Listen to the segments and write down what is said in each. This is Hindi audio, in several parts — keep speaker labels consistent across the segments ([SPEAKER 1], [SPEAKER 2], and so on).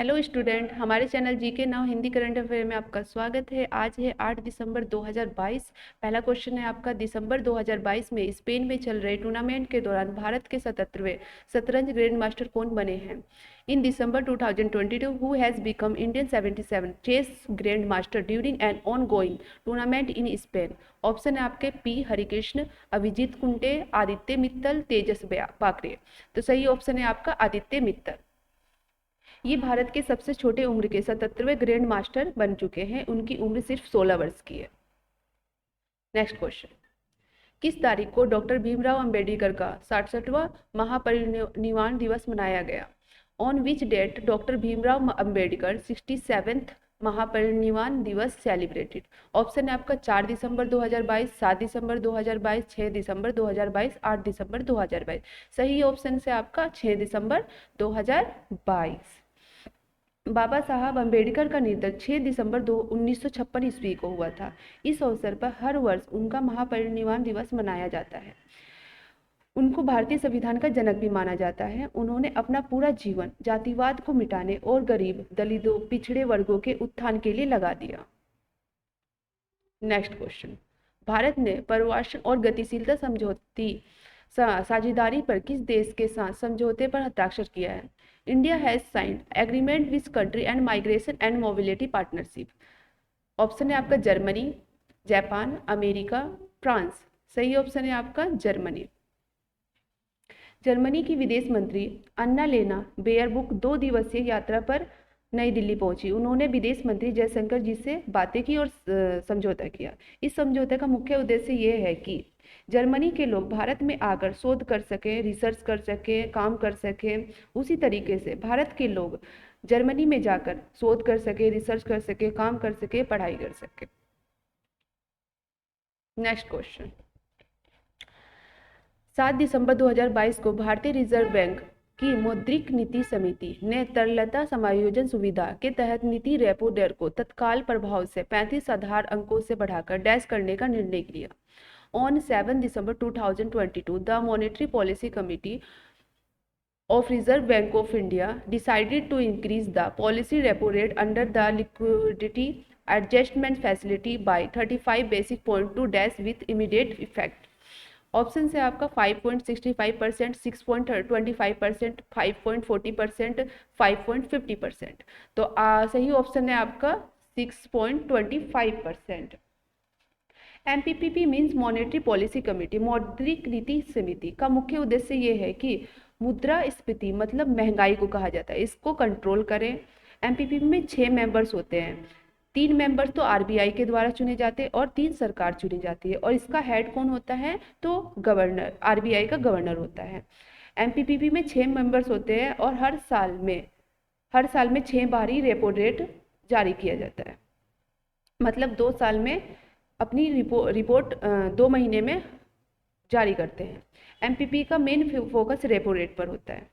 [SPEAKER 1] हेलो स्टूडेंट, हमारे channel GK now Hindi current affair में आपका स्वागत है। आज है 8 दिसंबर 2022। पहला क्वेश्चन है आपका, दिसंबर 2022 में स्पेन में चल रहे टूर्नामेंट के दौरान भारत के 77वें शतरंज ग्रैंड मास्टर कौन बने हैं? In December 2022 who has become Indian 77 chess grand master during an ongoing tournament in Spain? Option है आपके पी हरिकृष्ण, अभिजीत कुंटे, आदित्य मित्तल, तेजस पाकरे। तो सही ऑप्शन है आपका आदित्य मित्तल। ये भारत के सबसे छोटे उम्र के 77वें ग्रैंड मास्टर बन चुके हैं। उनकी उम्र सिर्फ 16 वर्ष की है। नेक्स्ट क्वेश्चन, किस तारीख को डॉक्टर भीमराव अंबेडकर का 67वां महापरिनिर्वाण दिवस मनाया गया? On which date doctor Bhimrao Ambedkar 67th Mahaparinirvan Diwas celebrated? Option है आपका 4 दिसंबर 2022, 7 दिसंबर 2022, 6 दिसंबर 2022, 8 दिसंबर 2022। सही ऑप्शन से आपका 6 दिसंबर 2022। बाबा साहब अम्बेडकर का निधन 6 दिसंबर 1956 ईस्वी को हुआ था। इस अवसर पर हर वर्ष उनका महापरिनिर्वाण दिवस मनाया जाता है। उनको भारतीय संविधान का जनक भी माना जाता है। उन्होंने अपना पूरा जीवन जातिवाद को मिटाने और गरीब, दलितों, पिछड़े वर्गों के उत्थान के लिए लगा दिया। नेक्स्ट क्वेश्चन, भारत ने परवासन और गतिशीलता समझौती साझेदारी पर किस देश के साथ समझौते पर हस्ताक्षर किया है? India has signed agreement with country and migration and mobility partnership. Option है आपका जर्मनी, जापान, अमेरिका, फ्रांस। सही ऑप्शन है आपका जर्मनी। जर्मनी की विदेश मंत्री अन्ना लेना बेयरबुक 2 दिवसीय यात्रा पर नई दिल्ली पहुंची। उन्होंने विदेश मंत्री जयशंकर जी से बातें की और समझौता किया। इस समझौते का मुख्य उद्देश्य ये है कि जर्मनी के लोग भारत में आकर शोध कर सकें, रिसर्च कर सकें, काम कर सकें। उसी तरीके से भारत के लोग जर्मनी में जाकर शोध कर सके, रिसर्च कर सके, काम कर सके, पढ़ाई कर सके। नेक्स्ट क्वेश्चन, 7 दिसंबर 2022 को भारतीय रिजर्व बैंक की मौद्रिक नीति समिति ने तरलता समायोजन सुविधा के तहत नीति रेपो दर को तत्काल प्रभाव से 35 आधार अंकों से बढ़ाकर डैश करने का निर्णय लिया। On 7 December 2022, the Monetary Policy Committee of Reserve Bank of India decided to increase the policy repo rate under the liquidity adjustment facility by 35 basis point to dash with immediate effect. Option से आपका 5.65%, 6.25%, 5.40%, 5.50%। तो सही ऑप्शन है आपका 6.25%। MPPP means monetary policy committee, मौद्रिक नीति समिति का मुख्य उद्देश्य ये है कि मुद्रास्फीति मतलब महंगाई को कहा जाता है, इसको कंट्रोल करें। MPPP में 6 मेंबर्स होते हैं। 3 मेंबर्स तो RBI के द्वारा चुने जाते हैं और 3 सरकार चुनी जाती है। और इसका हेड कौन होता है? तो गवर्नर, RBI का गवर्नर होता है। MPPP में 6 मेंबर्स होते हैं और हर साल में 6 बार ही रेपो रेट जारी किया जाता है। मतलब 2 साल में अपनी रिपोर्ट 2 महीने में जारी करते हैं। MPP का मेन फोकस रेपो रेट पर होता है।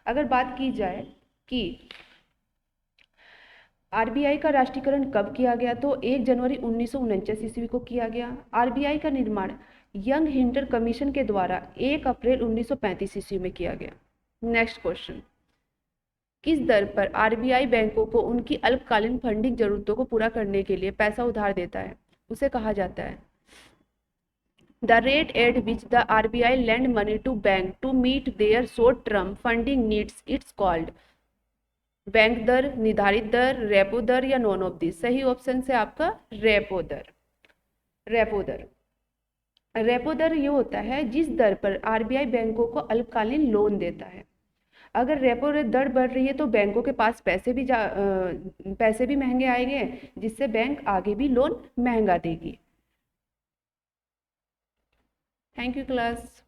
[SPEAKER 1] अगर बात की जाए कि RBI का राष्ट्रीयकरण कब किया गया, तो 1 जनवरी 1949 ईस्वी को किया गया। RBI का निर्माण यंग हिंटर कमीशन के द्वारा 1 अप्रैल 1935 ईस्वी में किया गया। नेक्स्ट क्वेश्चन, किस दर पर RBI बैंकों को उनकी अल्पकालीन फंडिंग जरूरतों को पूरा करने के लिए पैसा उधार देता है? उसे कहा जाता है the rate at which the RBI lend money to bank to meet their short term funding needs, it's called bank दर, निर्धारित दर, रेपो दर या नॉन ऑफ दिस। सही ऑप्शन से आपका रेपो दर। रेपो दर ये होता है जिस दर पर RBI बैंकों को अल्पकालीन लोन देता है। अगर रेपो दर बढ़ रही है तो बैंकों के पास पैसे भी महंगे आएंगे, जिससे बैंक आगे भी लोन महंगा देगी। Thank you class.